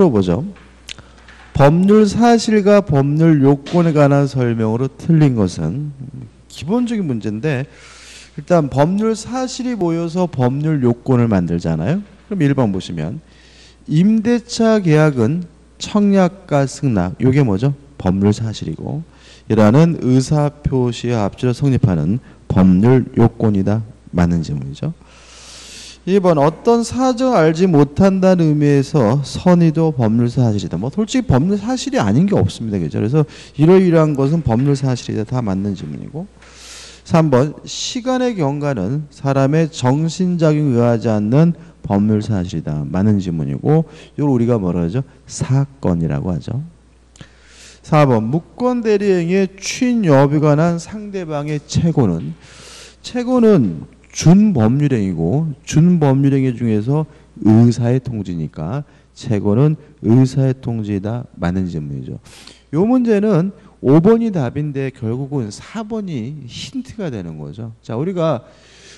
풀어보죠. 법률 사실과 법률 요건에 관한 설명으로 틀린 것은 기본적인 문제인데, 일단 법률 사실이 모여서 법률 요건을 만들잖아요. 그럼 1번 보시면 임대차 계약은 청약과 승낙, 이게 뭐죠? 법률 사실이고, 이라는 의사표시와 합치로 성립하는 법률 요건이다. 맞는 질문이죠. 2번 어떤 사정을 알지 못한다는 의미에서 선의도 법률 사실이다. 뭐 솔직히 법률 사실이 아닌 게 없습니다. 그죠? 그래서 이러이러한 것은 법률 사실이다. 다 맞는 질문이고. 3번 시간의 경과는 사람의 정신작용에 의하지 않는 법률 사실이다. 맞는 질문이고, 이걸 우리가 뭐라 하죠? 사건이라고 하죠. 4번 무권 대리행위의 추인 여부에 관한 상대방의 채고는 준법률행위고, 준법률행위 중에서 의사의 통지니까 채고는 의사의 통지이다. 맞는 질문이죠. 이 문제는 5번이 답인데 결국은 4번이 힌트가 되는 거죠. 자, 우리가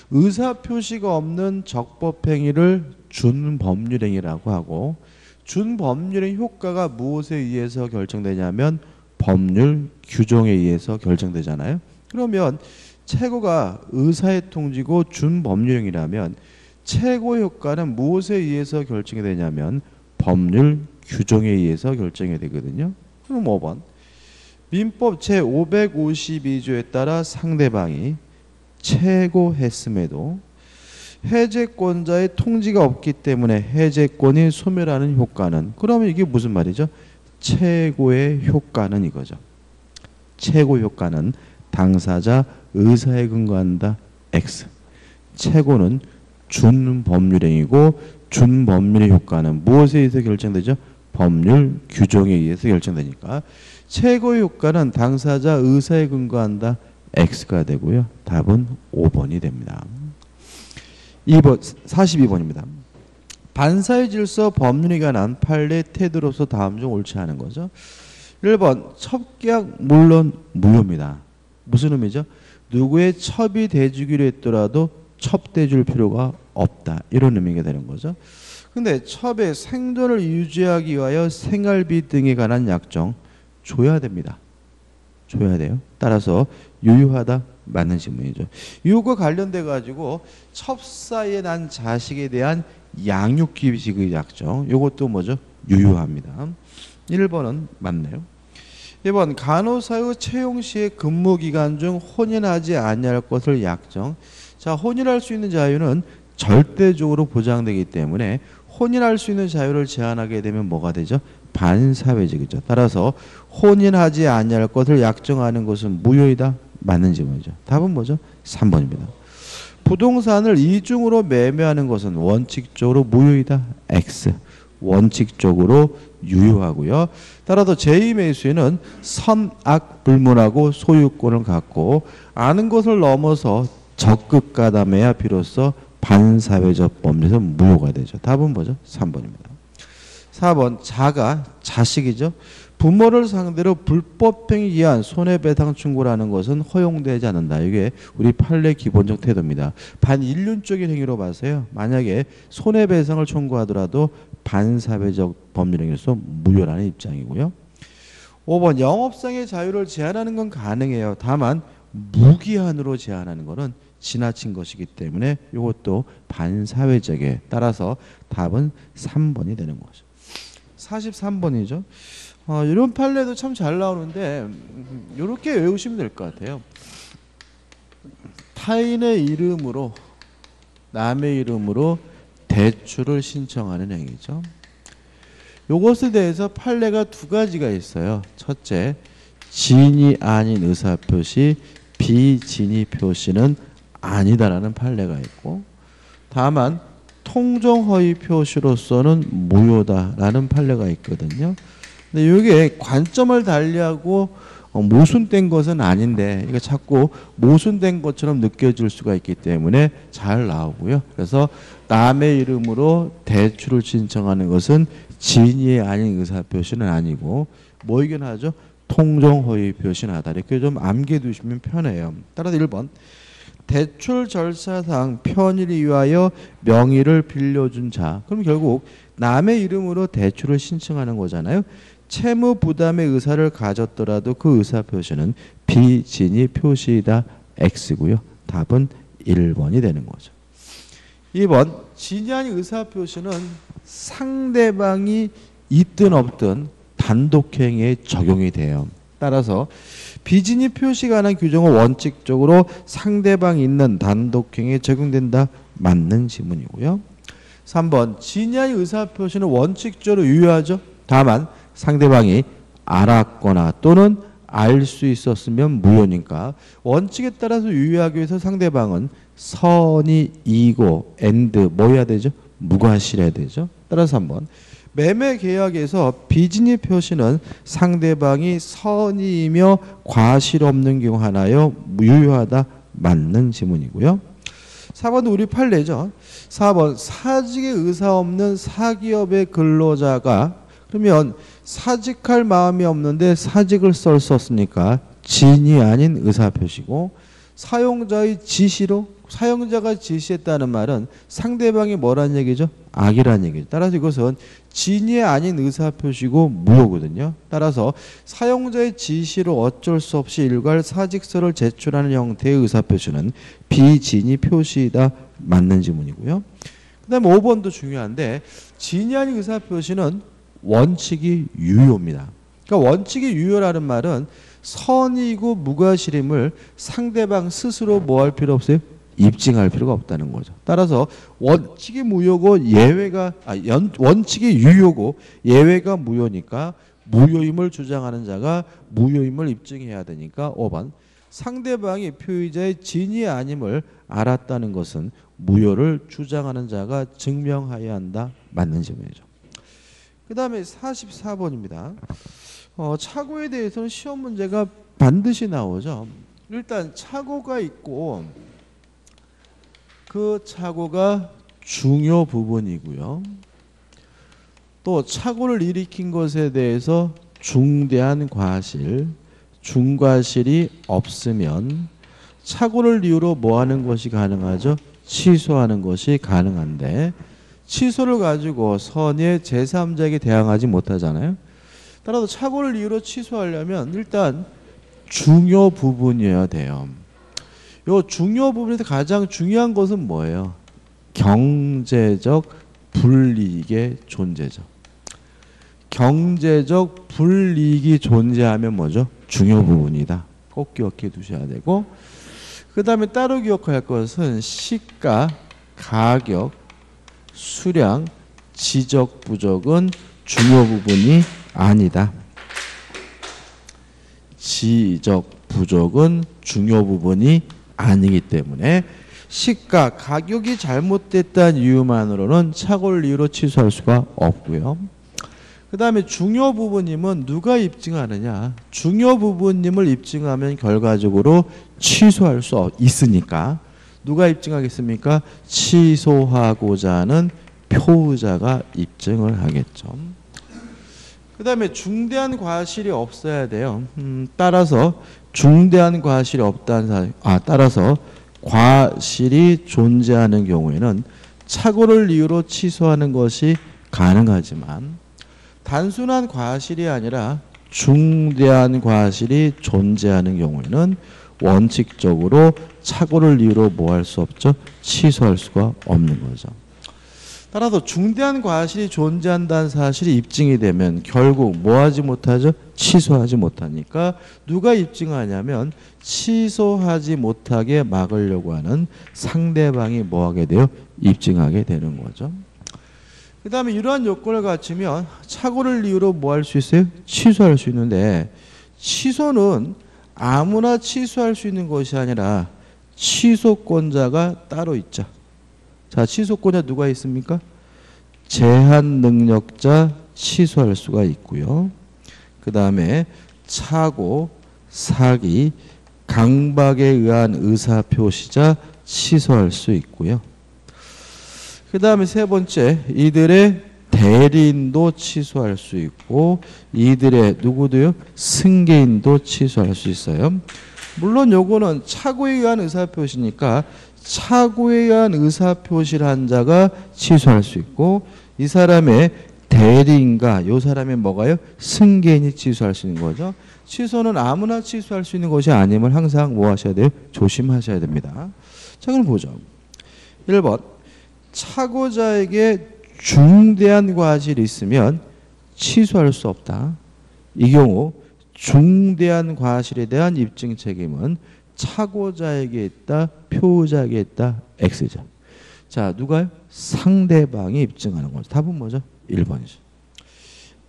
의사표시가 없는 적법행위를 준법률행위라고 하고, 준법률의 효과가 무엇에 의해서 결정되냐면 법률 규정에 의해서 결정되잖아요. 그러면 채고가 의사의 통지고 준법률행위라면 채고 효과는 무엇에 의해서 결정이 되냐면 법률 규정에 의해서 결정이 되거든요. 그럼 5번 민법 제552조에 따라 상대방이 채고했음에도 해제권자의 통지가 없기 때문에 해제권이 소멸하는 효과는, 그러면 이게 무슨 말이죠? 채고의 효과는 이거죠. 채고 효과는 당사자 의사에 근거한다. X. 채고는 준법률행위고, 준법률의 효과는 무엇에 의해서 결정되죠? 법률 규정에 의해서 결정되니까 채고의 효과는 당사자 의사에 근거한다. X가 되고요. 답은 5번이 됩니다. 2번 42번입니다. 반사의 질서 법률에 관한 판례 태도로서 다음 중 옳지 않은 거죠. 1번 첩계약 물론 무효입니다. 무슨 의미죠? 누구의 첩이 돼주기로 했더라도 첩돼줄 필요가 없다. 이런 의미가 되는 거죠. 근데 첩의 생존을 유지하기 위하여 생활비 등에 관한 약정 줘야 됩니다. 줘야 돼요. 따라서 유효하다. 맞는 질문이죠. 이거 관련돼 가지고 첩사에 난 자식에 대한 양육기식의 약정, 이것도 뭐죠? 유효합니다. 1번은 맞네요. 2번 간호사의 채용 시의 근무 기간 중 혼인하지 아니할 것을 약정. 자, 혼인할 수 있는 자유는 절대적으로 보장되기 때문에 혼인할 수 있는 자유를 제한하게 되면 뭐가 되죠? 반사회적이죠. 따라서 혼인하지 아니할 것을 약정하는 것은 무효이다. 맞는 질문이죠. 답은 뭐죠? 3번입니다. 부동산을 이중으로 매매하는 것은 원칙적으로 무효이다. X. 원칙적으로 유효하고요. 따라서 제2매수인은 선악 불문하고 소유권을 갖고 아는 것을 넘어서 적극 가담해야 비로소 반사회적 법률에서 무효가 되죠. 답은 뭐죠? 3번입니다. 4번 자가 자식이죠. 부모를 상대로 불법행위에 의한 손해배상 청구를 하는 것은 허용되지 않는다. 이게 우리 판례 기본적 태도입니다. 반인륜적인 행위로 봐서요. 만약에 손해배상을 청구하더라도 반사회적 법률행위로서 무효라는 입장이고요. 5번 영업상의 자유를 제한하는 건 가능해요. 다만 무기한으로 제한하는 것은 지나친 것이기 때문에 이것도 반사회적에 따라서 답은 3번이 되는 거죠. 43번이죠. 이런 판례도 참 잘 나오는데 이렇게 외우시면 될 것 같아요. 타인의 이름으로 남의 이름으로 대출을 신청하는 행위죠. 이것에 대해서 판례가 두 가지가 있어요. 첫째, 진이 아닌 의사표시, 비진이 표시는 아니다라는 판례가 있고, 다만 통정허위 표시로서는 무효다라는 판례가 있거든요. 근데 이게 관점을 달리하고 모순된 것은 아닌데 이거 자꾸 모순된 것처럼 느껴질 수가 있기 때문에 잘 나오고요. 그래서 남의 이름으로 대출을 신청하는 것은 진이 아닌 의사표시는 아니고 뭐이긴 하죠? 통정허위 표시는 하다. 이렇게 좀 암기해두시면 편해요. 따라서 1번 대출 절차상 편의를 위하여 명의를 빌려준 자. 그럼 결국 남의 이름으로 대출을 신청하는 거잖아요. 채무 부담의 의사를 가졌더라도 그 의사 표시는 비진위 표시이다. X고요. 답은 1번이 되는 거죠. 2번 진위 아닌 의사 표시는 상대방이 있든 없든 단독행위에 적용이 돼요. 따라서 비진위 표시가 관한 규정은 원칙적으로 상대방이 있는 단독행위에 적용된다. 맞는 지문이고요. 3번 진위 아닌 의사 표시는 원칙적으로 유효하죠. 다만 상대방이 알았거나 또는 알 수 있었으면 무효니까 원칙에 따라서 유효하기 위해서 상대방은 선이 이고 and 뭐 해야 되죠? 무과실해야 되죠. 따라서 한번 매매 계약에서 비진위 표시는 상대방이 선이이며 과실 없는 경우 하나요. 유효하다. 맞는 지문이고요. 4번은 우리 판례죠. 4번 사직의 의사 없는 사기업의 근로자가 그러면 사직할 마음이 없는데 사직을 썼으니까 진이 아닌 의사 표시고 사용자의 지시로 사용자가 지시했다는 말은 상대방이 뭐란 얘기죠? 악이란 얘기죠. 따라서 이것은 진이 아닌 의사 표시고 무효거든요. 따라서 사용자의 지시로 어쩔 수 없이 일괄 사직서를 제출하는 형태의 의사 표시는 비진위 표시이다. 맞는 지문이고요. 그 다음에 5번도 중요한데 진이 아닌 의사 표시는 원칙이 유효입니다. 그러니까 원칙이 유효라는 말은 선이고 무과실임을 상대방 스스로 뭐 할 필요 없어요? 입증할 필요가 없다는 거죠. 따라서 원칙이 무효고 예외가 원칙이 유효고 예외가 무효니까 무효임을 주장하는 자가 무효임을 입증해야 되니까 5번 상대방이 표의자의 진이 아님을 알았다는 것은 무효를 주장하는 자가 증명해야 한다. 맞는 질문이죠. 그 다음에 44번입니다. 착오에 대해서는 시험 문제가 반드시 나오죠. 일단 착오가 있고 그 착오가 중요 부분이고요. 또 착오를 일으킨 것에 대해서 중대한 과실, 중과실이 없으면 착오를 이유로 뭐 하는 것이 가능하죠? 취소하는 것이 가능한데 취소를 가지고 선의 제3자에게 대항하지 못하잖아요. 따라서 착오를 이유로 취소하려면 일단 중요 부분이어야 돼요. 요 중요 부분에서 가장 중요한 것은 뭐예요? 경제적 불이익의 존재죠. 경제적 불이익이 존재하면 뭐죠? 중요 부분이다. 꼭 기억해 두셔야 되고 그 다음에 따로 기억해야 할 것은 시가, 가격, 수량, 지적, 부적은 중요 부분이 아니다. 지적, 부적은 중요 부분이 아니기 때문에 시가, 가격이 잘못됐다는 이유만으로는 착오를 이유로 취소할 수가 없고요. 그 다음에 중요 부분임은 누가 입증하느냐. 중요 부분임을 입증하면 결과적으로 취소할 수 있으니까 누가 입증하겠습니까? 취소하고자 하는 표의자가 입증을 하겠죠. 그 다음에 중대한 과실이 없어야 돼요. 따라서 중대한 과실이 없다는 따라서 과실이 존재하는 경우에는 착오를 이유로 취소하는 것이 가능하지만 단순한 과실이 아니라 중대한 과실이 존재하는 경우에는 원칙적으로 착오를 이유로 뭐 할 수 없죠? 취소할 수가 없는 거죠. 따라서 중대한 과실이 존재한다는 사실이 입증이 되면 결국 뭐 하지 못하죠? 취소하지 못하니까 누가 입증하냐면 취소하지 못하게 막으려고 하는 상대방이 뭐 하게 돼요? 입증하게 되는 거죠. 그 다음에 이러한 요건을 갖추면 착오를 이유로 뭐 할 수 있어요? 취소할 수 있는데 취소는 아무나 취소할 수 있는 것이 아니라 취소권자가 따로 있죠. 자, 취소권자 누가 있습니까? 제한 능력자 취소할 수가 있고요. 그 다음에 착오, 사기, 강박에 의한 의사표시자 취소할 수 있고요. 그 다음에 세 번째, 이들의 대리인도 취소할 수 있고 이들의 누구도요? 승계인도 취소할 수 있어요. 물론 요거는 착오에 의한 의사표시니까 착오에 의한 의사표시를 한 자가 취소할 수 있고 이 사람의 대리인가 이 사람의 뭐가요? 승계인이 취소할 수 있는 거죠. 취소는 아무나 취소할 수 있는 것이 아님을 항상 뭐 하셔야 돼요? 조심하셔야 됩니다. 자, 그럼 보죠. 1번 차고자에게 중대한 과실이 있으면 취소할 수 없다. 이 경우 중대한 과실에 대한 입증 책임은 차고자에게 있다, 표의자에게 있다, X죠. 자, 누가요? 상대방이 입증하는 거죠. 답은 뭐죠? 1번이죠.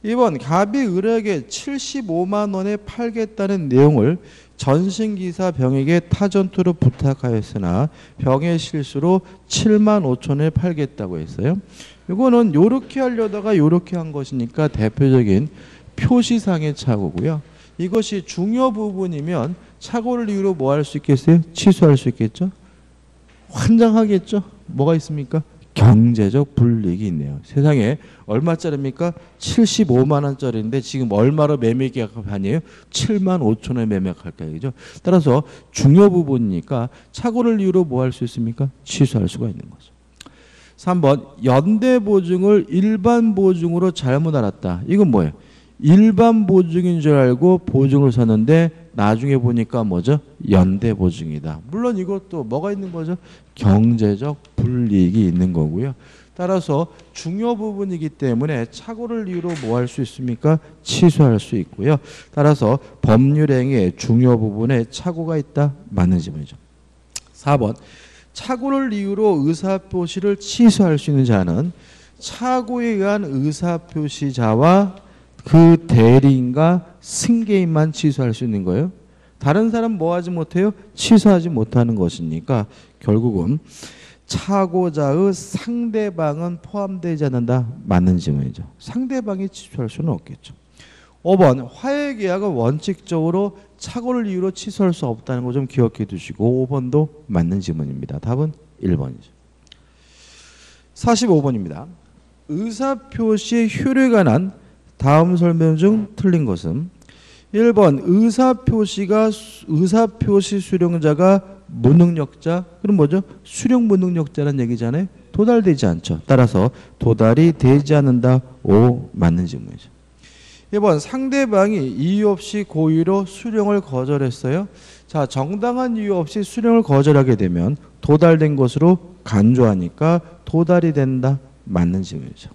2번 갑이 을에게 75만 원에 팔겠다는 내용을 전신기사 병에게 타전투로 부탁하였으나 병의 실수로 7만 5천에 팔겠다고 했어요. 이거는 요렇게 하려다가 요렇게 한 것이니까 대표적인 표시상의 착오고요. 이것이 중요 부분이면 착오를 이유로 뭐 할 수 있겠어요? 취소할 수 있겠죠? 환장하겠죠? 뭐가 있습니까? 경제적 불이익이 있네요. 세상에 얼마짜리입니까? 75만 원짜리인데 지금 얼마로 매매 계약하니에요? 7만 5천원에 매매할까 이죠. 따라서 중요 부분이니까 착오를 이유로 뭐 할 수 있습니까? 취소할 수가 있는 거죠. 3번 연대 보증을 일반 보증으로 잘못 알았다. 이건 뭐예요? 일반 보증인 줄 알고 보증을 샀는데 나중에 보니까 뭐죠? 연대 보증이다. 물론 이것도 뭐가 있는 거죠? 경제적 불이익이 있는 거고요. 따라서 중요 부분이기 때문에 착오를 이유로 뭐 할 수 있습니까? 취소할 수 있고요. 따라서 법률행위의 중요 부분에 착오가 있다. 맞는 질문이죠. 4번 착오를 이유로 의사표시를 취소할 수 있는 자는 착오에 의한 의사표시자와 그 대리인과 승계인만 취소할 수 있는 거예요. 다른 사람 뭐 하지 못해요? 취소하지 못하는 것이니까 결국은 착오자의 상대방은 포함되지 않는다. 맞는 질문이죠. 상대방이 취소할 수는 없겠죠. 5번 화해계약은 원칙적으로 착오를 이유로 취소할 수 없다는 거 좀 기억해 두시고 5번도 맞는 질문입니다. 답은 1번이죠. 45번입니다. 의사표시의 효력에 관한 다음 설명 중 틀린 것은 1번 의사표시 수령자가 무능력자. 그럼 뭐죠? 수령 무능력자라는 얘기잖아요. 도달되지 않죠. 따라서 도달이 되지 않는다. 5 맞는 질문이죠. 2번 상대방이 이유 없이 고의로 수령을 거절했어요. 자, 정당한 이유 없이 수령을 거절하게 되면 도달된 것으로 간주하니까 도달이 된다. 맞는 질문이죠.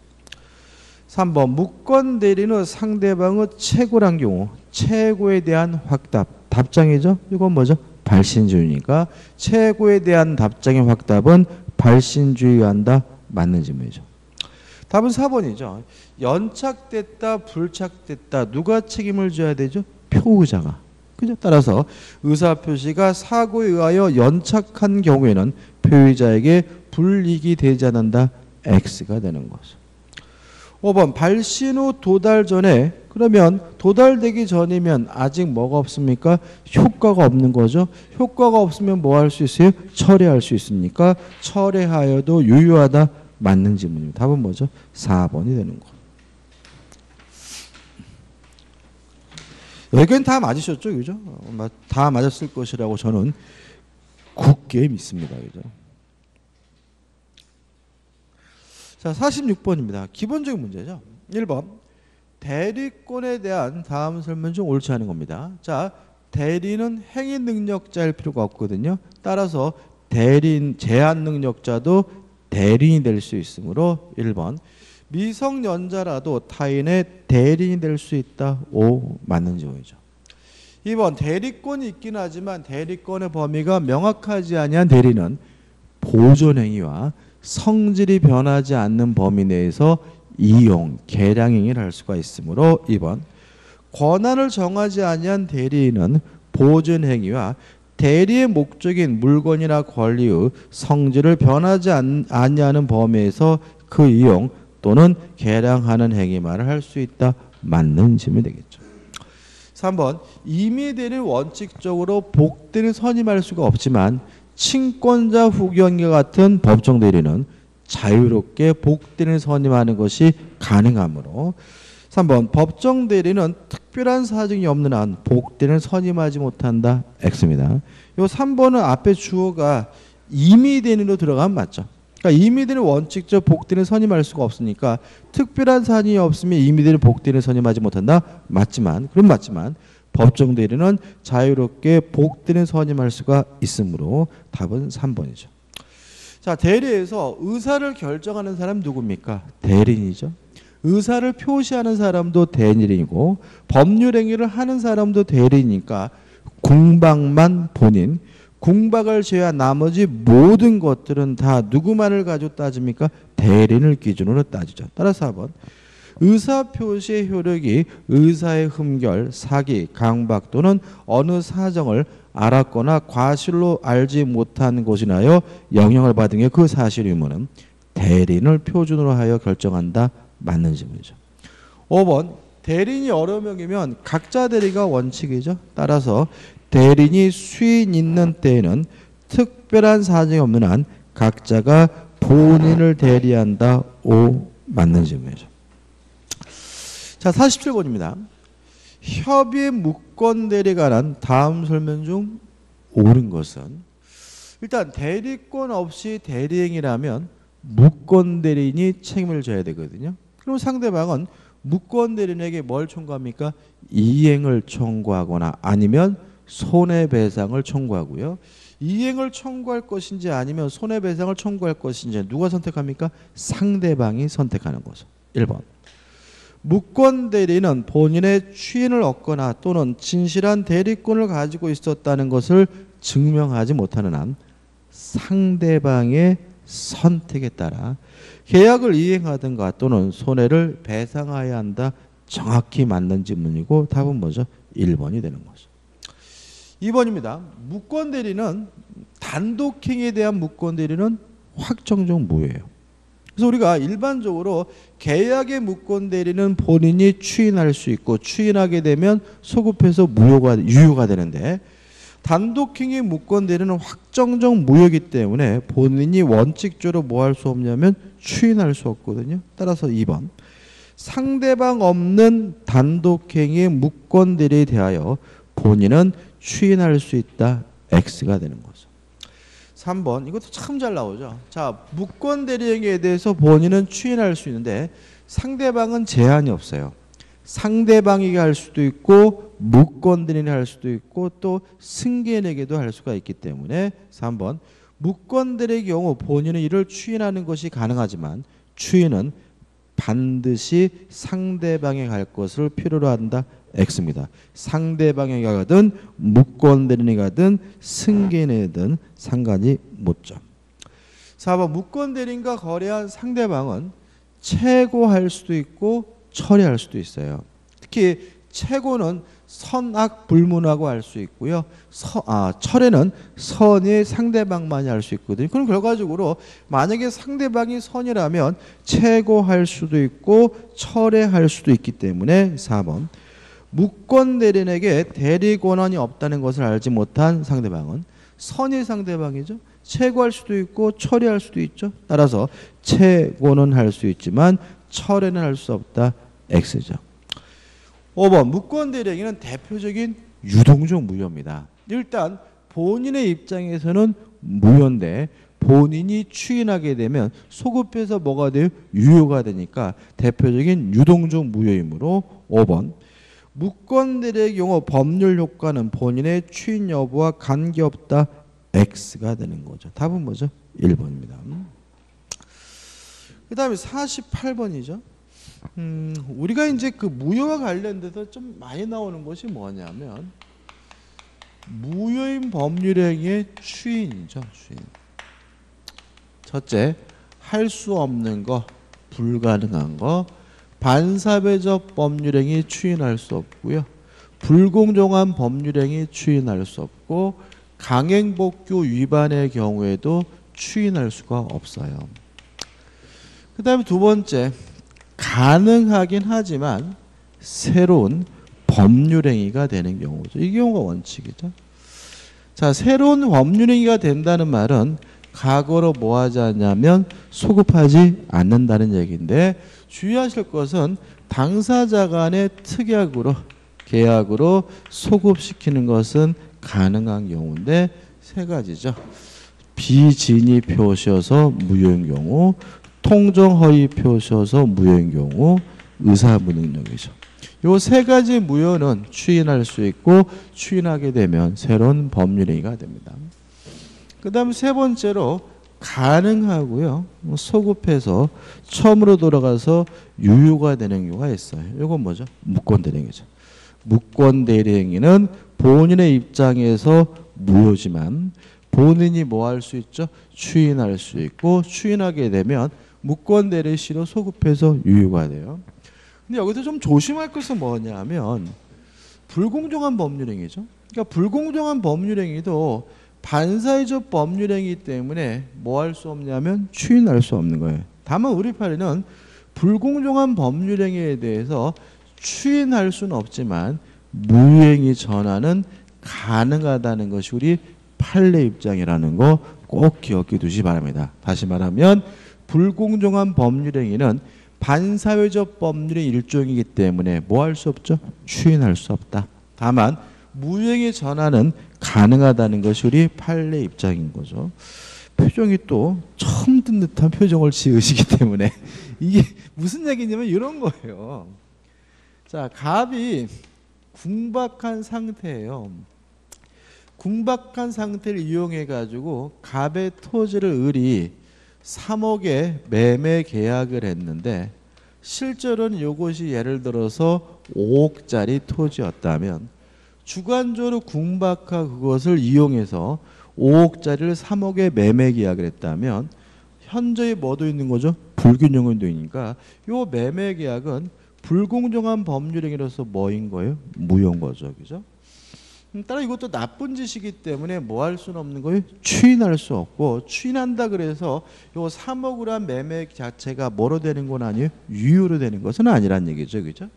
3번 무권 대리는 상대방의 최고란 경우 최고에 대한 확답. 답장이죠. 이건 뭐죠? 발신주의니까 최고에 대한 답장의 확답은 발신주의한다. 맞는 질문이죠. 답은 4번이죠. 연착됐다, 불착됐다. 누가 책임을 져야 되죠? 표의자가. 그죠? 따라서 의사표시가 사고에 의하여 연착한 경우에는 표의자에게 불이익이 되지 않는다. X가 되는 거죠. 5번 발신 후 도달 전에 그러면 도달되기 전이면 아직 뭐가 없습니까? 효과가 없는 거죠. 효과가 없으면 뭐 할 수 있어요? 철회할 수 있습니까? 철회하여도 유효하다. 맞는 질문입니다. 답은 뭐죠? 4번이 되는 거. 여기는 다 맞으셨죠? 그죠? 다 맞았을 것이라고 저는 굳게 믿습니다. 그죠? 자, 46번입니다. 기본적인 문제죠. 1번 대리권에 대한 다음 설명 중 옳지 않은 겁니다. 자, 대리는 행위 능력자일 필요가 없거든요. 따라서 대리인 제한 능력자도 대리인이 될 수 있으므로 1번 미성년자라도 타인의 대리인이 될 수 있다. 5 맞는 질문이죠. 2번 대리권이 있긴 하지만 대리권의 범위가 명확하지 아니한 대리는 보존행위와 성질이 변하지 않는 범위 내에서 이용, 계량행위를 할 수가 있으므로 2번 권한을 정하지 아니한 대리인은 보존행위와 대리의 목적인 물건이나 권리의 성질을 변하지 아니하는 범위에서 그 이용 또는 계량하는 행위만을 할 수 있다. 맞는 질문이 되겠죠. 3번 이미 대리는 원칙적으로 복대를 선임할 수가 없지만 친권자 후견과 같은 법정 대리는 자유롭게 복대를 선임하는 것이 가능하므로 3번 법정 대리는 특별한 사정이 없는 한 복대를 선임하지 못한다. X입니다. 이 3번은 앞에 주어가 이미 대리로 들어가면 맞죠. 그러니까 임의대는 원칙적 복대는 선임할 수가 없으니까 특별한 사안이 없으면 임의대는 복대는 선임하지 못한다. 맞지만 법정 대리는 자유롭게 복대는 선임할 수가 있으므로 답은 3번이죠. 자, 대리에서 의사를 결정하는 사람 누굽니까? 대리인이죠. 의사를 표시하는 사람도 대리인이고 법률 행위를 하는 사람도 대리인이니까 궁박만 본인, 궁박을 제외한 나머지 모든 것들은 다 누구만을 가지고 따집니까? 대리인을 기준으로 따지죠. 따라서 4번 의사표시의 효력이 의사의 흠결, 사기, 강박 또는 어느 사정을 알았거나 과실로 알지 못한 것이나여 영향을 받은 게 그 사실 의무는 대리인을 표준으로 하여 결정한다. 맞는 질문이죠. 5번 대리인이 여러 명이면 각자 대리가 원칙이죠. 따라서 대리인이 수인 있는 때에는 특별한 사정이 없는 한 각자가 본인을 대리한다. 5 맞는 질문이죠. 자, 47번입니다. 협의 무권 대리에 관한 다음 설명 중 옳은 것은 일단 대리권 없이 대리행위라면 무권 대리인이 책임을 져야 되거든요. 그럼 상대방은 무권 대리인에게 뭘 청구합니까? 이행을 청구하거나 아니면 손해배상을 청구하고요. 이행을 청구할 것인지 아니면 손해배상을 청구할 것인지 누가 선택합니까? 상대방이 선택하는 거죠. 1번 무권 대리인은 본인의 추인을 얻거나 또는 진실한 대리권을 가지고 있었다는 것을 증명하지 못하는 한 상대방의 선택에 따라 계약을 이행하든가 또는 손해를 배상해야 한다. 정확히 맞는 질문이고 답은 뭐죠? 1번이 되는 거죠. 2번입니다. 무권 대리는 단독행위에 대한 무권 대리는 확정적 무효예요. 그래서 우리가 일반적으로 계약의 무권 대리는 본인이 추인할 수 있고 추인하게 되면 소급해서 유효가 되는데 단독행위 무권 대리는 확정적 무효이기 때문에 본인이 원칙적으로 뭐 할 수 없냐면 추인할 수 없거든요. 따라서 2번 상대방 없는 단독행위 무권 대리에 대하여 본인은 추인할 수 있다. X가 되는 거죠. 3번 이것도 참 잘 나오죠. 자, 무권 대리행위에 대해서 본인은 추인할 수 있는데 상대방은 제한이 없어요. 상대방에게 할 수도 있고 무권 대리인이 할 수도 있고 또 승계인에게도 할 수가 있기 때문에 3번 무권 대리의 경우 본인은 이를 추인하는 것이 가능하지만 추인은 반드시 상대방에게 할 것을 필요로 한다. X입니다. 상대방에게 가든 무권 대리인이 가든 승계인이든 상관이 못죠. 4번 무권 대리인과 거래한 상대방은 채고할 수도 있고 철회할 수도 있어요. 특히 채고는 선악 불문하고 할 수 있고요. 철회는 선의 상대방만이 할 수 있거든요. 그럼 결과적으로 만약에 상대방이 선이라면 채고할 수도 있고 철회할 수도 있기 때문에 4번 무권 대리인에게 대리 권한이 없다는 것을 알지 못한 상대방은 선의 상대방이죠. 채고할 수도 있고 철회할 수도 있죠. 따라서 채고는 할 수 있지만 철회는 할 수 없다. X죠. 5번 무권 대리행위는 대표적인 유동적 무효입니다. 일단 본인의 입장에서는 무효인데 본인이 추인하게 되면 소급해서 뭐가 돼요? 유효가 되니까 대표적인 유동적 무효이므로 5번 무권 대리의 경우 법률 효과는 본인의 추인 여부와 관계없다. X가 되는 거죠. 답은 뭐죠? 1번입니다. 그 다음에 48번이죠. 우리가 이제 그 무효와 관련돼서 좀 많이 나오는 것이 뭐냐면 무효인 법률행위의 추인이죠. 추인. 첫째, 할 수 없는 거, 불가능한 거, 반사회적 법률행위 추인할 수 없고요. 불공정한 법률행위 추인할 수 없고 강행법규 위반의 경우에도 추인할 수가 없어요. 그 다음에 두 번째, 가능하긴 하지만 새로운 법률행위가 되는 경우죠. 이 경우가 원칙이죠. 자, 새로운 법률행위가 된다는 말은 과거로 뭐 하지 않냐면 소급하지 않는다는 얘기인데 주의하실 것은 당사자 간의 특약으로 계약으로 소급시키는 것은 가능한 경우인데 세 가지죠. 비진이 표시여서 무효인 경우, 통정허위 표시여서 무효인 경우, 의사무능력이죠. 요 세 가지 무효는 추인할 수 있고 추인하게 되면 새로운 법률행위가 됩니다. 그 다음 세 번째로 가능하고요. 소급해서 처음으로 돌아가서 유효가 되는 경우가 있어요. 이건 뭐죠? 무권대리행위죠. 무권대리행위는 본인의 입장에서 무효지만 본인이 뭐 할 수 있죠? 추인할 수 있고 추인하게 되면 무권대리시로 소급해서 유효가 돼요. 근데 여기서 좀 조심할 것은 뭐냐면 불공정한 법률행위죠. 그러니까 불공정한 법률행위도 반사회적 법률행위이기 때문에 뭐 할 수 없냐면 추인할 수 없는 거예요. 다만 우리 판례는 불공정한 법률행위에 대해서 추인할 수는 없지만 무효행위 전환은 가능하다는 것이 우리 판례 입장이라는 거 꼭 기억해 두시기 바랍니다. 다시 말하면 불공정한 법률행위는 반사회적 법률의 일종이기 때문에 뭐 할 수 없죠? 추인할 수 없다. 다만 무효행위 전환은 가능하다는 것이 우리 판례 입장인 거죠. 표정이 또 처음 듣는 듯한 표정을 지으시기 때문에 이게 무슨 얘기냐면 이런 거예요. 자, 갑이 궁박한 상태예요. 궁박한 상태를 이용해 가지고 갑의 토지를 을이 3억에 매매 계약을 했는데 실제로는 이것이 예를 들어서 5억짜리 토지였다면 주관적으로 궁박하 그것을 이용해서 5억짜리를 3억에 매매 계약을 했다면 현저히 뭐도 있는 거죠? 불균형도 있으니까 이 매매 계약은 불공정한 법률행위로서 뭐인 거예요? 무효인 거죠. 그죠? 따라 이것도 나쁜 짓이기 때문에 뭐 할 수는 없는 거예요? 추인할 수 없고 추인한다 그래서 요 3억을 한 매매 자체가 뭐로 되는 건 아니에요? 유효로 되는 것은 아니란 얘기죠. 그죠?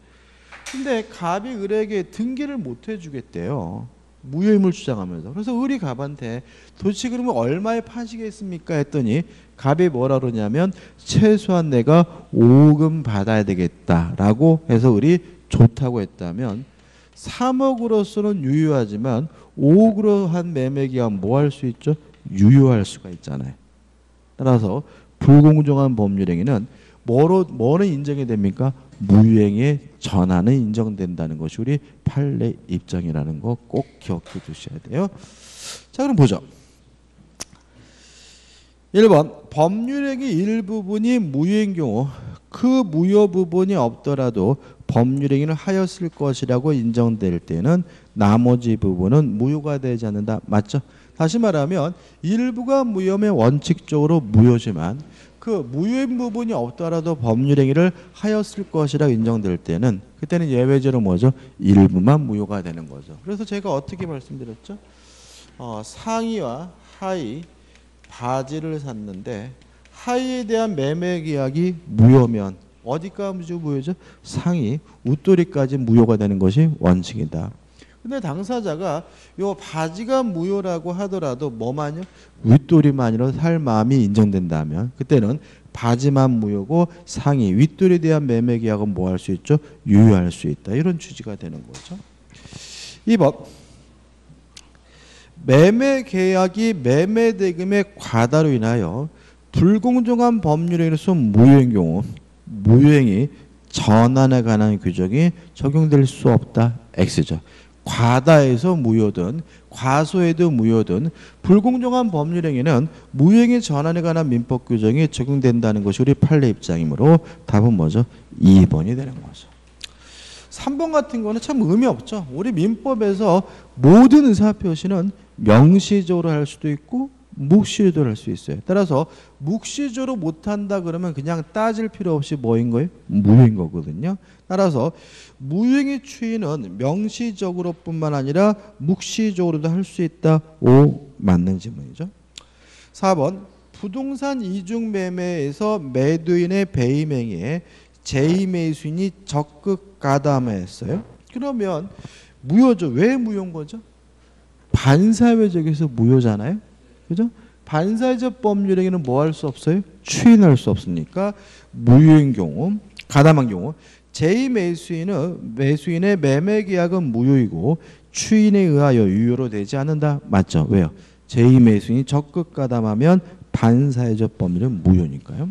근데 갑이 을에게 등기를 못 해주겠대요. 무효임을 주장하면서. 그래서 을이 갑한테 도대체 그러면 얼마에 파시겠습니까? 했더니 갑이 뭐라 그러냐면 최소한 내가 5억은 받아야 되겠다라고 해서 을이 좋다고 했다면 3억으로서는 유효하지만 5억으로 한 매매기간 뭐 할 수 있죠? 유효할 수가 있잖아요. 따라서 불공정한 법률행위는 뭐는 인정이 됩니까? 무효행위의 전환은 인정된다는 것이 우리 판례 입장이라는 거 꼭 기억해 두셔야 돼요. 자, 그럼 보죠. 1번 법률행위 일부분이 무효인 경우 그 무효 부분이 없더라도 법률행위를 하였을 것이라고 인정될 때는 나머지 부분은 무효가 되지 않는다. 맞죠? 다시 말하면 일부가 무효면 원칙적으로 무효지만 그 무효인 부분이 없더라도 법률행위를 하였을 것이라고 인정될 때는 그때는 예외적으로 뭐죠? 일부만 무효가 되는 거죠. 그래서 제가 어떻게 말씀드렸죠? 상의와 하의 바지를 샀는데 하의에 대한 매매 계약이 무효면 어디까지 무효죠? 상의, 웃도리까지 무효가 되는 것이 원칙이다. 근데 당사자가 요 바지가 무효라고 하더라도 뭐만요? 윗도리만이라도 살 마음이 인정된다면 그때는 바지만 무효고 상의, 윗도리에 대한 매매 계약은 뭐 할 수 있죠? 유효할 수 있다. 이런 취지가 되는 거죠. 2번 매매 계약이 매매 대금의 과다로 인하여 불공정한 법률행위로서 무효인 경우 무효행위 전환에 관한 규정이 적용될 수 없다. X죠. 과다에서 무효든 과소에도 무효든 불공정한 법률행위는 무효행위 전환에 관한 민법 규정이 적용된다는 것이 우리 판례 입장이므로 답은 뭐죠? 2번이 되는 거죠. 3번 같은 거는 참 의미 없죠. 우리 민법에서 모든 의사표시는 명시적으로 할 수도 있고 묵시적으로 할 수 있어요. 따라서 묵시적으로 못한다 그러면 그냥 따질 필요 없이 뭐인 거예요? 무효인 거거든요. 따라서 무효행위 추인은 명시적으로 뿐만 아니라 묵시적으로도 할 수 있다. O 맞는 질문이죠. 4번 부동산 이중매매에서 매도인의 배임행위에 제2매수인이 적극 가담했어요. 그러면 무효죠. 왜 무효인 거죠? 반사회적에서 무효잖아요. 그죠? 반사회적 법률행위는 뭐 할 수 없어요? 추인할 수 없으니까 무효인 경우, 가담한 경우 제2매수인은 매수인의 매매 계약은 무효이고 추인에 의하여 유효로 되지 않는다. 맞죠? 왜요? 제2매수인이 적극 가담하면 반사회적 법률은 무효니까요.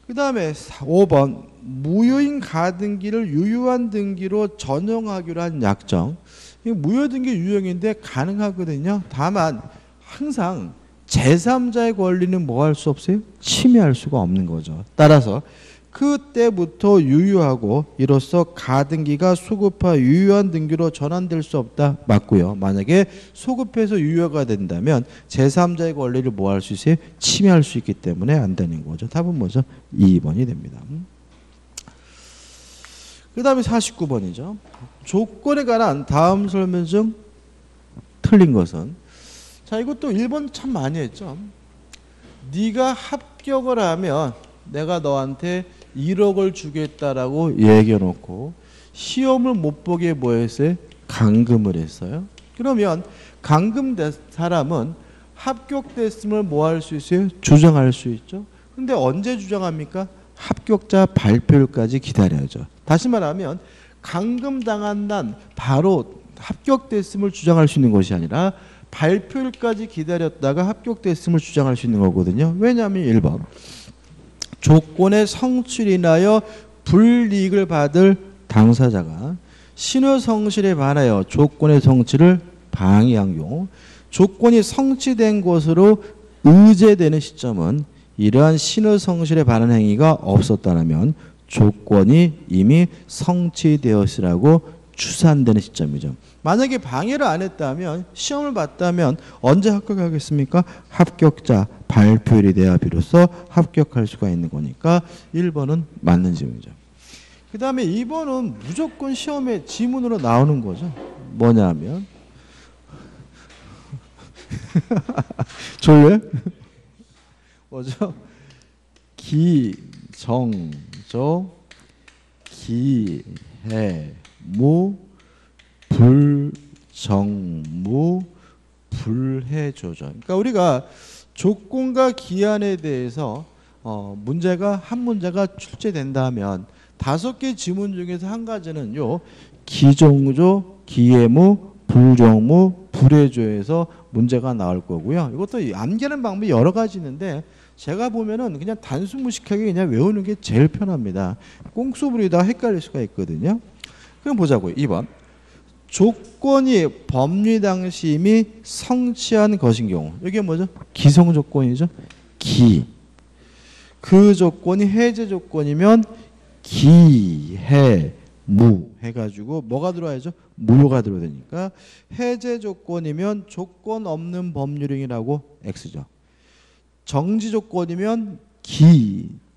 그 다음에 5번 무효인 가등기를 유효한 등기로 전용하기로 한 약정. 무효등기 유효인데 가능하거든요. 다만 항상 제3자의 권리는 뭐 할 수 없어요? 침해할 수가 없는 거죠. 따라서 그때부터 유효하고 이로써 가등기가 소급화 유효한 등기로 전환될 수 없다. 맞고요. 만약에 소급해서 유효가 된다면 제3자의 권리를 뭐 할 수 있어요? 침해할 수 있기 때문에 안 되는 거죠. 답은 뭐죠? 2번이 됩니다. 그 다음에 49번이죠. 조건에 관한 다음 설명 중 틀린 것은, 자 이것도 1번 참 많이 했죠. 네가 합격을 하면 내가 너한테 1억을 주겠다라고 얘기해 놓고 시험을 못 보게 뭐 했어요? 감금을 했어요. 그러면 감금된 사람은 합격됐음을 뭐 할 수 있어요? 주장할 수 있죠. 근데 언제 주장합니까? 합격자 발표일까지 기다려야죠. 다시 말하면 감금당한 난 바로 합격됐음을 주장할 수 있는 것이 아니라 발표일까지 기다렸다가 합격됐음을 주장할 수 있는 거거든요. 왜냐하면 1번 조건의 성취를 인하여 불이익을 받을 당사자가 신의 성실에 반하여 조건의 성취를 방해한 경우 조건이 성취된 것으로 의제되는 시점은 이러한 신의 성실에 반한 행위가 없었다면 조건이 이미 성취되었으라고 추산되는 시점이죠. 만약에 방해를 안 했다면 시험을 봤다면 언제 합격하겠습니까? 합격자 발표일이 돼야 비로소 합격할 수가 있는 거니까 1번은 맞는 질문이죠. 그 다음에 2번은 무조건 시험에 지문으로 나오는 거죠. 뭐냐면 졸려요? 뭐죠? 기정조 기해무 불정무 불해조죠. 그러니까 우리가 조건과 기한에 대해서 문제가 한 문제가 출제된다면 5개 지문 중에서 한 가지는 요 기정조 기해무 불정무 불해조에서 문제가 나올 거고요. 이것도 암기하는 방법이 여러 가지 있는데 제가 보면은 그냥 단순 무식하게 그냥 외우는 게 제일 편합니다. 꽁수 부리다가 헷갈릴 수가 있거든요. 그럼 보자고요. 2번. 조건이 법리 당시 이미 성취한 것인 경우. 이게 뭐죠? 기성 조건이죠. 기. 그 조건이 해제 조건이면 기해 무 해가지고 뭐가 들어와야죠? 무효가 들어야 되니까 해제 조건이면 조건 없는 법률행위라고 X죠. 정지 조건이면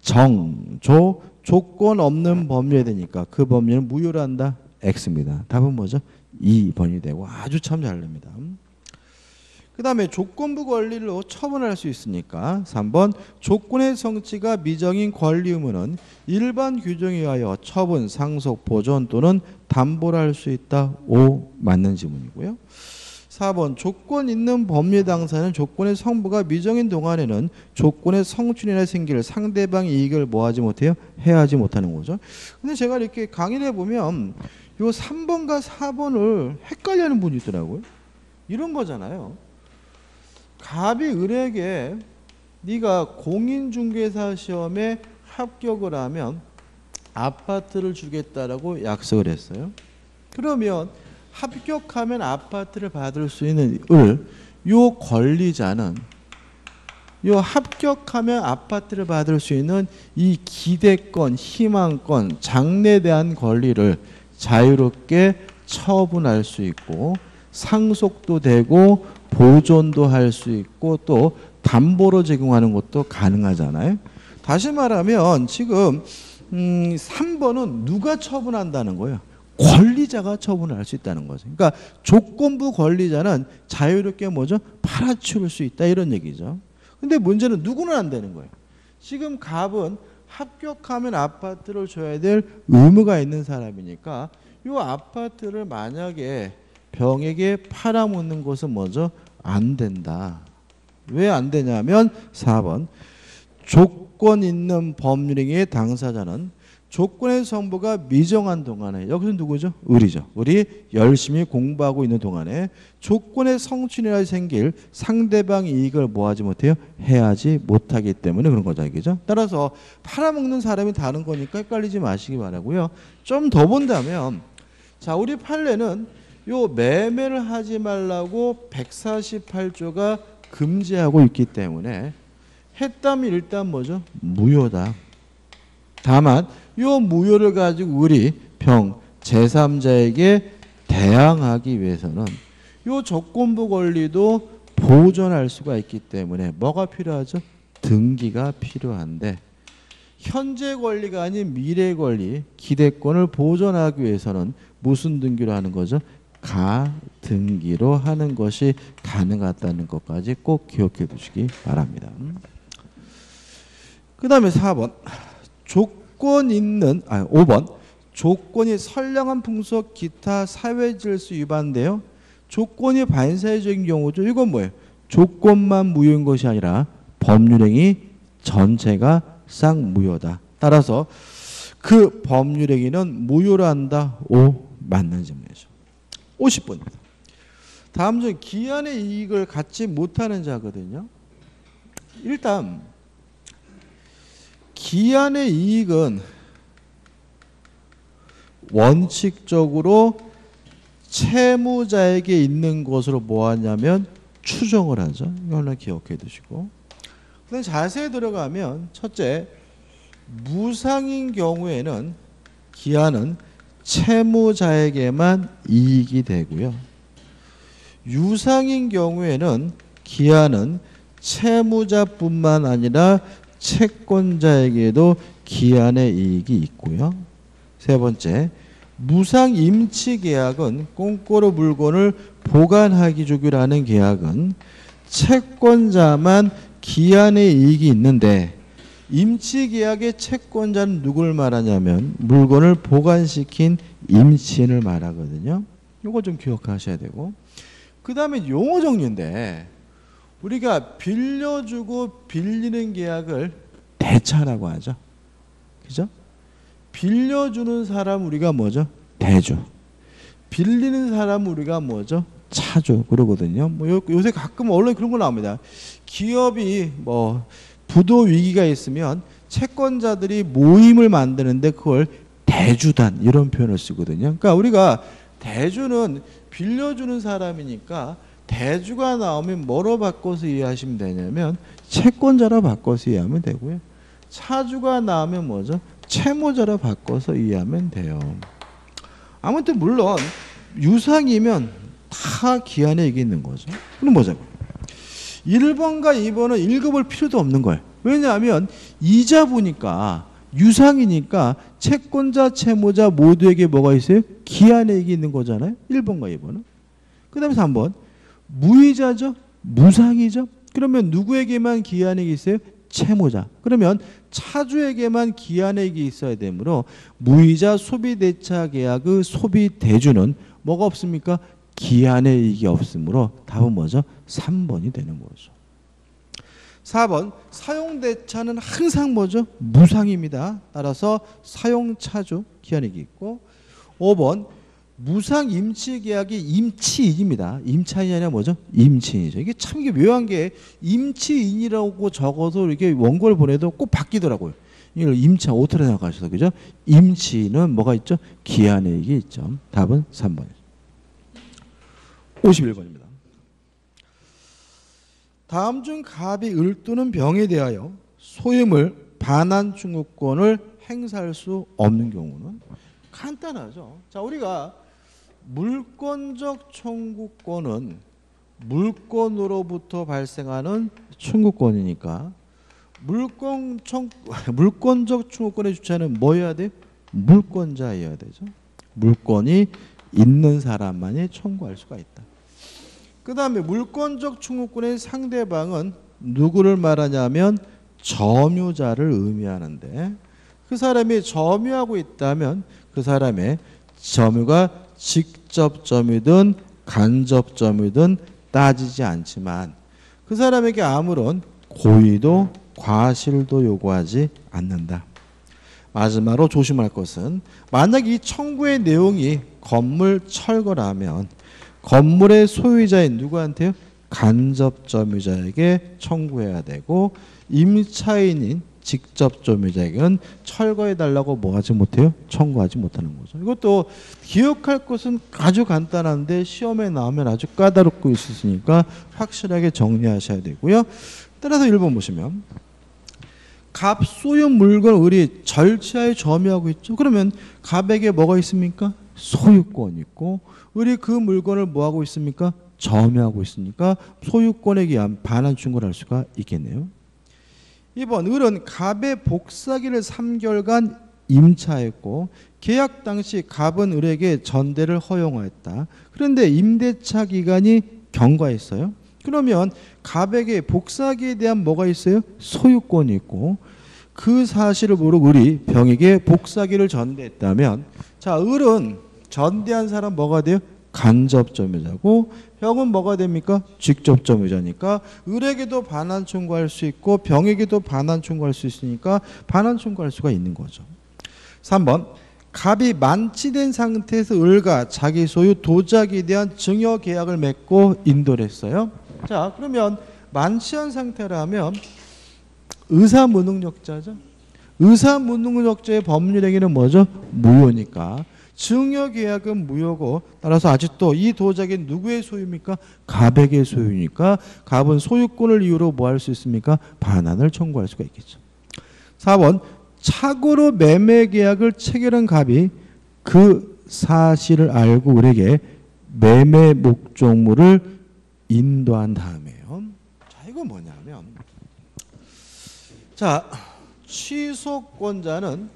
기정조 조건 없는 법률이 되니까 그 법률은 무효로 한다. X입니다. 답은 뭐죠? 2번이 되고 아주 참 잘 됩니다. 그 다음에 조건부 권리로 처분할 수 있으니까 3번 조건의 성취가 미정인 권리 의무는 일반 규정에 의하여 처분, 상속, 보존 또는 담보를 할 수 있다. 5 맞는 지문이고요. 4번 조건 있는 법리 당사는 조건의 성부가 미정인 동안에는 조건의 성취나 생길 상대방 이익을 뭐하지 못해요? 해하지 못하는 거죠. 근데 제가 이렇게 강의를 해보면 요 3번과 4번을 헷갈리는 분이 있더라고요. 이런 거잖아요. 갑이 을에게 네가 공인중개사 시험에 합격을 하면 아파트를 주겠다라고 약속을 했어요. 그러면 합격하면 아파트를 받을 수 있는 요 권리자는 요 합격하면 아파트를 받을 수 있는 이 기대권, 희망권, 장래에 대한 권리를 자유롭게 처분할 수 있고 상속도 되고 보존도 할 수 있고 또 담보로 제공하는 것도 가능하잖아요. 다시 말하면 지금 3번은 누가 처분한다는 거예요? 권리자가 처분할 수 있다는 거죠. 그러니까 조건부 권리자는 자유롭게 뭐죠? 팔아치울 수 있다 이런 얘기죠. 근데 문제는 누구는 안 되는 거예요. 지금 갑은 합격하면 아파트를 줘야 될 의무가 있는 사람이니까 이 아파트를 만약에 병에게 팔아먹는 것은 뭐죠? 안 된다. 왜 안 되냐면 4번 조건 있는 법률행위의 당사자는 조건의 성부가 미정한 동안에 여기서 누구죠? 을이죠. 을이 열심히 공부하고 있는 동안에 조건의 성취가 생길 상대방 이익을 뭐하지 못해요? 해하지 못하기 때문에 그런 거죠. 알겠죠? 따라서 팔아먹는 사람이 다른 거니까 헷갈리지 마시기 바라고요. 좀 더 본다면 자, 우리 판례는 요 매매를 하지 말라고 148조가 금지하고 있기 때문에 했다면 일단 뭐죠? 무효다. 다만 요 무효를 가지고 우리 병 제3자에게 대항하기 위해서는 요 조건부 권리도 보존할 수가 있기 때문에 뭐가 필요하죠? 등기가 필요한데 현재 권리가 아닌 미래 권리 기대권을 보존하기 위해서는 무슨 등기로 하는 거죠? 가등기로 하는 것이 가능하다는 것까지 꼭 기억해 두시기 바랍니다. 그 다음에 4번 5번 조건이 선량한 풍속 기타 사회질서 위반인데요. 조건이 반사회적인 경우죠. 이건 뭐예요? 조건만 무효인 것이 아니라 법률행위 전체가 쌍무효다. 따라서 그 법률행위는 무효로 한다. O 맞는 질문이죠. 50번입니다. 다음 중 기한의 이익을 갖지 못하는 자거든요. 일단 기한의 이익은 원칙적으로 채무자에게 있는 것으로 뭐하냐면 추정을 하죠. 이걸 기억해 두시고. 그다음 자세히 들어가면 첫째, 무상인 경우에는 기한은 채무자에게만 이익이 되고요. 유상인 경우에는 기한은 채무자뿐만 아니라 채권자에게도 기한의 이익이 있고요. 세 번째, 무상 임치 계약은 꽁꼬로 물건을 보관하기 주기로 하는 계약은 채권자만 기한의 이익이 있는데 임치 계약의 채권자는 누굴 말하냐면 물건을 보관시킨 임치인을 말하거든요. 이거 좀 기억하셔야 되고 그 다음에 용어 정리인데 우리가 빌려주고 빌리는 계약을 대차라고 하죠. 그죠? 빌려주는 사람 우리가 뭐죠? 대주. 빌리는 사람 우리가 뭐죠? 차주. 그러거든요. 뭐 요새 가끔 언론에 그런 거 나옵니다. 기업이 뭐 부도 위기가 있으면 채권자들이 모임을 만드는데 그걸 대주단 이런 표현을 쓰거든요. 그러니까 우리가 대주는 빌려주는 사람이니까 대주가 나오면 뭐로 바꿔서 이해하시면 되냐면 채권자로 바꿔서 이해하면 되고요. 차주가 나오면 뭐죠? 채무자로 바꿔서 이해하면 돼요. 아무튼 물론 유상이면 다 기한에 이게 있는 거죠. 그럼 보자고. 1번과 2번은 읽어볼 필요도 없는 거예요. 왜냐하면 이자부니까 유상이니까 채권자, 채무자 모두에게 뭐가 있어요? 기한에 이게 있는 거잖아요. 1번과 2번은. 그 다음에 3번. 무이자죠? 무상이죠? 그러면 누구에게만 기한액이 있어요? 채무자. 그러면 차주에게만 기한액이 있어야 되므로 무이자 소비대차 계약의 소비대주는 뭐가 없습니까? 기한액이 없으므로 답은 뭐죠? 3번이 되는 거죠. 4번 사용대차는 항상 뭐죠? 무상입니다. 따라서 사용차주 기한액이 있고 5번 무상 임치계약이 임치인입니다. 임차인이 아니라 뭐죠? 임치인이죠. 이게 참 이게 묘한 게 임치인이라고 적어서 이렇게 원고를 보내도 꼭 바뀌더라고요. 이걸 임차 오토로 생각하셔서 그죠? 임치인은 뭐가 있죠? 기한액이 있죠. 답은 3번이죠. 51번입니다. 다음 중 갑이 을 또는 병에 대하여 소유물 반환 청구권을 행사할 수 없는 경우는 간단하죠. 자, 우리가 물권적 청구권은 물권으로부터 발생하는 청구권이니까 물권적 청구권의 주체는 뭐여야 돼요? 물권자여야 되죠. 물권이 있는 사람만이 청구할 수가 있다. 그 다음에 물권적 청구권의 상대방은 누구를 말하냐면 점유자를 의미하는데 그 사람이 점유하고 있다면 그 사람의 점유가 직접 점유든 간접 점유든 따지지 않지만 그 사람에게 아무런 고의도 과실도 요구하지 않는다. 마지막으로 조심할 것은 만약 이 청구의 내용이 건물 철거라면 건물의 소유자인 누구한테요? 간접점유자에게 청구해야 되고 임차인인 직접점유자에게는 철거해달라고 뭐 하지 못해요? 청구하지 못하는 거죠. 이것도 기억할 것은 아주 간단한데 시험에 나오면 아주 까다롭고 있으니까 확실하게 정리하셔야 되고요. 따라서 1번 보시면 갑 소유 물건 우리 절차에 점유하고 있죠. 그러면 갑에게 뭐가 있습니까? 소유권이 있고 우리 그 물건을 뭐하고 있습니까? 점유하고 있으니까 소유권에 의한 반환 충고를 할 수가 있겠네요. 2번 을은 갑의 복사기를 3개월간 임차했고 계약 당시 갑은 을에게 전대를 허용하였다. 그런데 임대차 기간이 경과했어요. 그러면 갑에게 복사기에 대한 뭐가 있어요? 소유권이 있고 그 사실을 모르고 을이 병에게 복사기를 전대했다면 자 을은 전대한 사람 뭐가 돼요? 간접점유자고 병은 뭐가 됩니까? 직접점유자니까 을에게도 반환 청구할 수 있고 병에게도 반환 청구할 수 있으니까 반환 청구할 수가 있는 거죠. 3번 갑이 만취된 상태에서 을과 자기 소유 도자기에 대한 증여 계약을 맺고 인도를 했어요. 자 그러면 만취한 상태라면 의사무능력자죠. 의사무능력자의 법률행위는 뭐죠? 무효니까 증여계약은 무효고 따라서 아직도 이 도자기는 누구의 소유입니까? 갑에게 소유니까 갑은 소유권을 이유로 뭐 할 수 있습니까? 반환을 청구할 수가 있겠죠. 4번 착오로 매매계약을 체결한 갑이 그 사실을 알고 을에게 매매 목적물을 인도한 다음에요. 자 이건 뭐냐면 자 취소권자는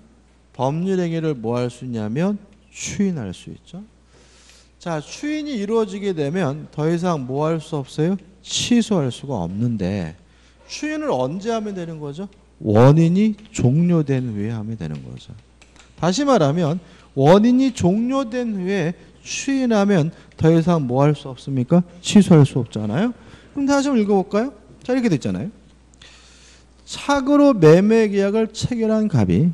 법률행위를 뭐 할 수 있냐면 추인할 수 있죠. 자, 추인이 이루어지게 되면 더 이상 뭐 할 수 없어요? 취소할 수가 없는데 추인을 언제 하면 되는 거죠? 원인이 종료된 후에 하면 되는 거죠. 다시 말하면 원인이 종료된 후에 추인하면 더 이상 뭐 할 수 없습니까? 취소할 수 없잖아요. 그럼 다시 한번 읽어볼까요? 자, 이렇게 됐잖아요. 착오로 매매 계약을 체결한 갑이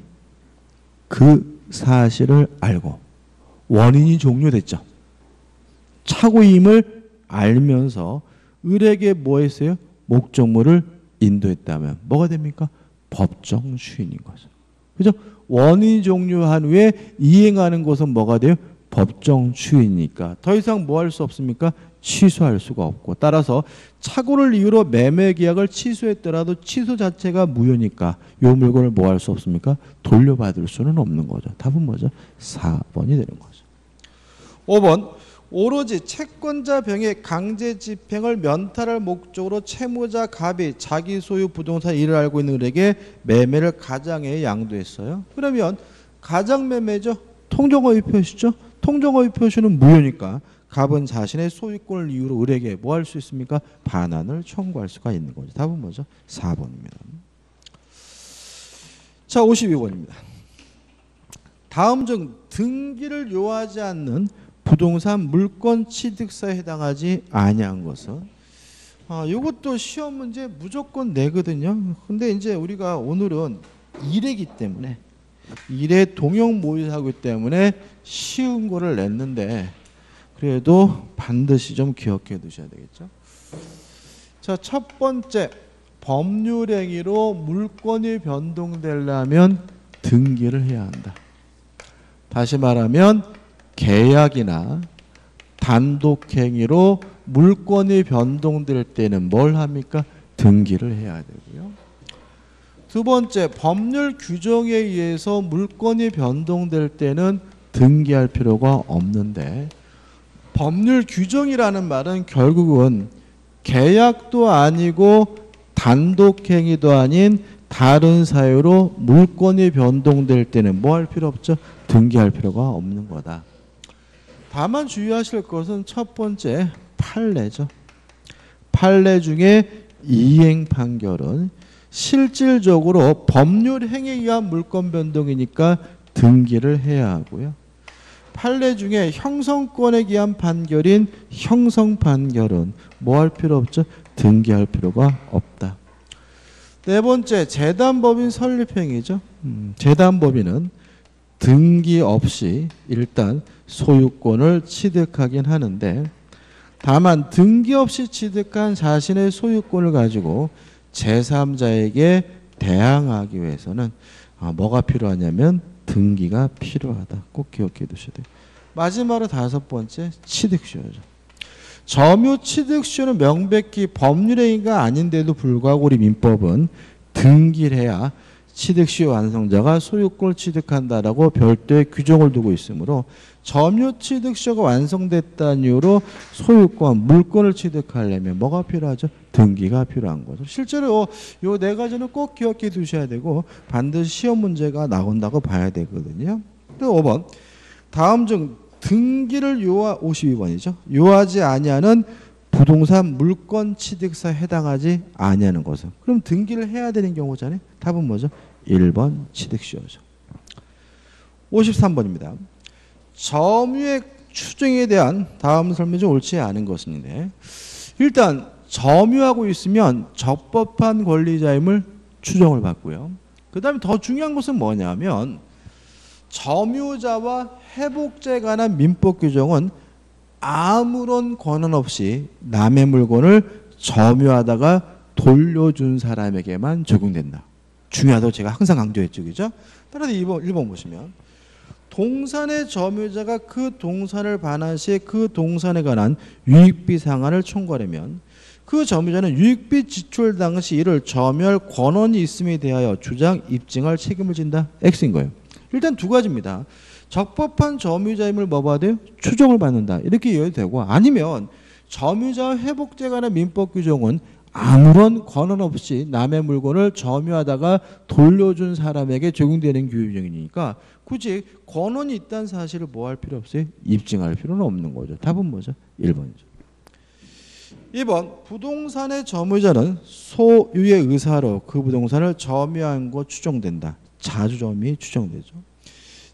그 사실을 알고 원인이 종료됐죠. 착오임을 알면서 을에게 뭐 했어요? 목적물을 인도했다면 뭐가 됩니까? 법정 추인인 거죠. 그죠? 원인이 종료한 후에 이행하는 것은 뭐가 돼요? 법정 추인이니까 더 이상 뭐 할 수 없습니까? 취소할 수가 없고 따라서 착오를 이유로 매매 계약을 취소했더라도 취소 자체가 무효니까 이 물건을 뭐 할 수 없습니까? 돌려받을 수는 없는 거죠. 답은 뭐죠? 4번이 되는 거죠. 5번 오로지 채권자 병의 강제 집행을 면탈할 목적으로 채무자 갑이 자기 소유 부동산 일을 알고 있는 을에게 매매를 가장에 양도했어요. 그러면 가장매매죠. 통정허위 표시죠. 통정허위 표시는 무효니까 갑은 자신의 소유권을 이유로 을에게 뭐 할 수 있습니까? 반환을 청구할 수가 있는 거죠. 답은 뭐죠? 4번입니다. 자, 52번입니다. 다음 중 등기를 요하지 않는 부동산 물권 취득사에 해당하지 아니한 것은 이것도 시험 문제 무조건 내거든요. 근데 이제 우리가 오늘은 일회기 때문에 일회 동형 모의하기 때문에 쉬운 거를 냈는데 그래도 반드시 좀 기억해 두셔야 되겠죠. 자, 첫 번째 법률행위로 물권이 변동되려면 등기를 해야 한다. 다시 말하면 계약이나 단독행위로 물권이 변동될 때는 뭘 합니까? 등기를 해야 되고요. 두 번째, 법률 규정에 의해서 물권이 변동될 때는 등기할 필요가 없는데 법률 규정이라는 말은 결국은 계약도 아니고 단독행위도 아닌 다른 사유로 물권이 변동될 때는 뭐 할 필요 없죠? 등기할 필요가 없는 거다. 다만 주의하실 것은 첫 번째 판례죠. 판례 중에 이행 판결은 실질적으로 법률 행위에 의한 물권 변동이니까 등기를 해야 하고요. 판례 중에 형성권에 의한 판결인 형성 판결은 뭐 할 필요 없죠? 등기할 필요가 없다. 네 번째, 재단법인 설립행위죠. 재단법인은 등기 없이 일단 소유권을 취득하긴 하는데 다만 등기 없이 취득한 자신의 소유권을 가지고 제3자에게 대항하기 위해서는 뭐가 필요하냐면 등기가 필요하다. 꼭 기억해 두셔야 돼요. 마지막으로 5번째 취득수요죠. 점유 취득수요는 명백히 법률 행위가 아닌데도 불구하고 우리 민법은 등기를 해야 취득수요 완성자가 소유권을 취득한다라고 별도의 규정을 두고 있으므로 점유 취득수요가 완성됐다는 이유로 소유권, 물권을 취득하려면 뭐가 필요하죠? 등기가 필요한 거죠. 실제로 요 네 가지는 꼭 기억해 두셔야 되고 반드시 시험 문제가 나온다고 봐야 되거든요. 또 5번. 다음 중 등기를 52번이죠. 요하지 아니하는 부동산 물권 취득사에 해당하지 아니하는 것은. 그럼 등기를 해야 되는 경우잖아요. 답은 뭐죠? 1번 취득수요죠. 53번입니다. 점유의 추정에 대한 다음 설명이 옳지 않은 것인데 일단 점유하고 있으면 적법한 권리자임을 추정을 받고요. 그 다음에 더 중요한 것은 뭐냐면 점유자와 회복자에 관한 민법 규정은 아무런 권한 없이 남의 물건을 점유하다가 돌려준 사람에게만 적용된다. 중요하다고 제가 항상 강조했죠. 그죠? 따라서 1번 보시면 동산의 점유자가 그 동산을 반환 시에 그 동산에 관한 유익비 상한을 청구하려면 그 점유자는 유익비 지출 당시 이를 점유할 권한이 있음에 대하여 주장 입증할 책임을 진다. X인 거예요. 일단 두 가지입니다. 적법한 점유자임을 뭐 받아요? 추정을 받는다. 이렇게 이해도 되고 아니면 점유자 회복자에 관한 민법 규정은 아무런 권한 없이 남의 물건을 점유하다가 돌려준 사람에게 적용되는 규정이니까 굳이 권한이 있다는 사실을 뭐 할 필요 없어요? 입증할 필요는 없는 거죠. 답은 뭐죠? 1번이죠. 2번 부동산의 점유자는 소유의 의사로 그 부동산을 점유한 거 추정된다. 자주점이 추정되죠.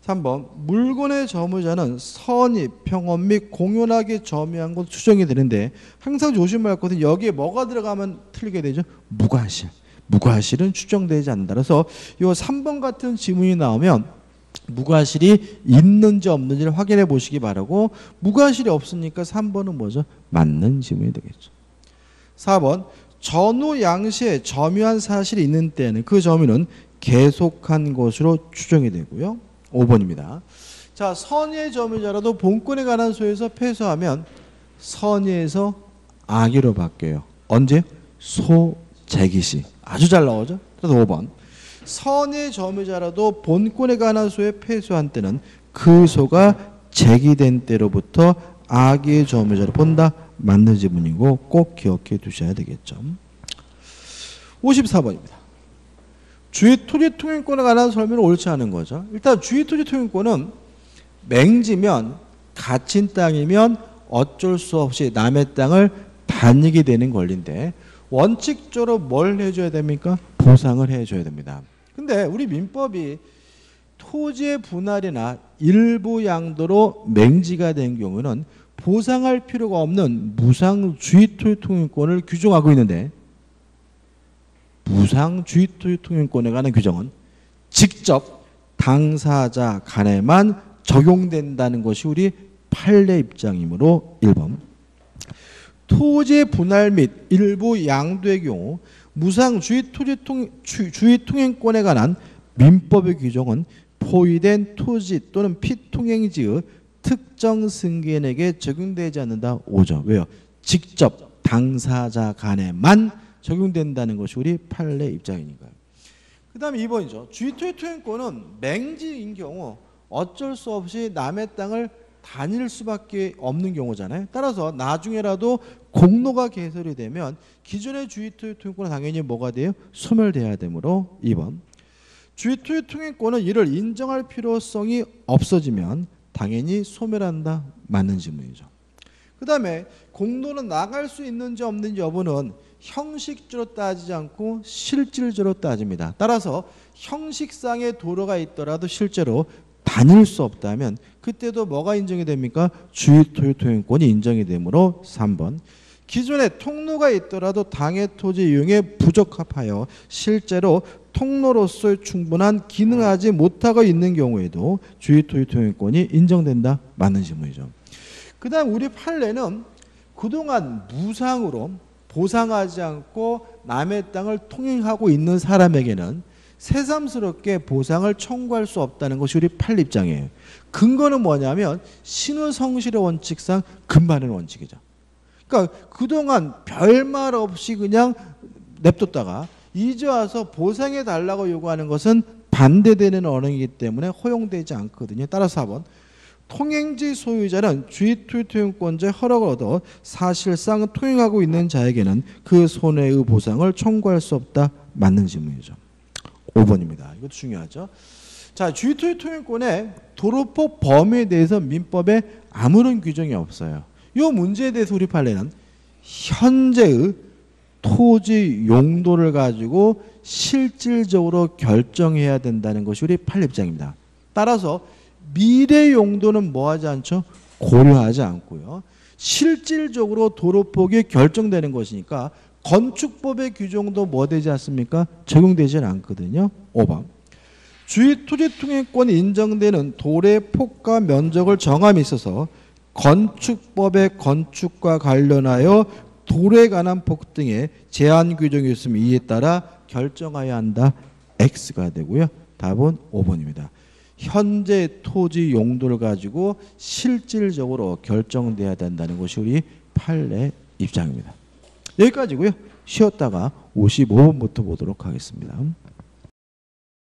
3번 물건의 점유자는 선입, 평업 및 공연하게 점유한 것 추정이 되는데 항상 조심할 것은 여기에 뭐가 들어가면 틀리게 되죠? 무과실. 무과실은 추정되지 않는다. 그래서 이 3번 같은 지문이 나오면 무과실이 있는지 없는지를 확인해 보시기 바라고 무과실이 없으니까 3번은 뭐죠? 맞는 지문이 되겠죠. 4번 전후 양시에 점유한 사실이 있는 때는 그 점유는 계속한 것으로 추정이 되고요. 5번입니다. 자, 선의의 점유자라도 본권에 관한 소에서 패소하면 선의에서 악의로 바뀌어요. 언제? 소재기시. 아주 잘 나오죠? 그래서 5번. 선의의 점유자라도 본권에 관한 소에 패소한 때는 그 소가 제기된 때로부터 악의의 점유자로 본다. 맞는 지문이고 꼭 기억해 두셔야 되겠죠. 54번입니다. 주의 토지 통행권에 관한 설명은 옳지 않은 거죠. 일단 주의 토지 통행권은 맹지면 갇힌 땅이면 어쩔 수 없이 남의 땅을 다니게 되는 권리인데 원칙적으로 뭘 해줘야 됩니까? 보상을 해줘야 됩니다. 근데 우리 민법이 토지의 분할이나 일부 양도로 맹지가 된 경우는 보상할 필요가 없는 무상주의 토지 통행권을 규정하고 있는데 무상주의 토지 통행권에 관한 규정은 직접 당사자 간에만 적용된다는 것이 우리 판례 입장이므로 1번 토지의 분할 및 일부 양도의 경우 무상주의 주의 통행권에 관한 민법의 규정은 포위된 토지 또는 피통행지의 특정 승계인에게 적용되지 않는다. 5죠. 왜요? 직접 당사자 간에만 적용된다는 것이 우리 판례 입장이니까요. 그 다음에 2번이죠. 주의토지 통행권은 맹지인 경우 어쩔 수 없이 남의 땅을 다닐 수밖에 없는 경우잖아요. 따라서 나중에라도 공로가 개설이 되면 기존의 주의토지 통행권은 당연히 뭐가 돼요? 소멸돼야 되므로 2번. 주의토지 통행권은 이를 인정할 필요성이 없어지면 당연히 소멸한다. 맞는 질문이죠. 그 다음에 공로는 나갈 수 있는지 없는지 여부는 형식적으로 따지지 않고 실질적으로 따집니다. 따라서 형식상의 도로가 있더라도 실제로 다닐 수 없다면 그때도 뭐가 인정이 됩니까? 주의토지 통행권이 인정이 되므로 3번. 기존에 통로가 있더라도 당해 토지 이용에 부적합하여 실제로 통로로서의 충분한 기능하지 못하고 있는 경우에도 주의토지 통행권이 인정된다. 맞는 질문이죠. 그 다음 우리 판례는 그동안 무상으로 보상하지 않고 남의 땅을 통행하고 있는 사람에게는 새삼스럽게 보상을 청구할 수 없다는 것이 우리 판례 입장이에요. 근거는 뭐냐면 신의성실의 원칙상 금반의 원칙이죠. 그러니까 그동안 별말 없이 그냥 냅뒀다가 이제 와서 보상해 달라고 요구하는 것은 반대되는 언행이기 때문에 허용되지 않거든요. 따라서 4번 통행지 소유자는 주의토지 통행권자의 허락을 얻어 사실상 통행하고 있는 자에게는 그 손해의 보상을 청구할 수 없다. 맞는 질문이죠. 5번입니다. 이것도 중요하죠. 자, 주의토지 통행권의 도로폭 범위에 대해서 민법에 아무런 규정이 없어요. 이 문제에 대해서 우리 판례는 현재의 토지 용도를 가지고 실질적으로 결정해야 된다는 것이 우리 판례 입장입니다. 따라서 미래 용도는 뭐하지 않죠? 고려하지 않고요. 실질적으로 도로폭이 결정되는 것이니까 건축법의 규정도 뭐 되지 않습니까? 적용되지는 않거든요. 5번 주의토지 통행권이 인정되는 도로의 폭과 면적을 정함에 있어서 건축법의 건축과 관련하여 도로에 관한 폭 등의 제한 규정이 있으면 이에 따라 결정해야 한다. X가 되고요. 답은 5번입니다. 현재 토지 용도를 가지고 실질적으로 결정돼야 된다는 것이 우리 판례 입장입니다. 여기까지고요. 쉬었다가 55번부터 보도록 하겠습니다.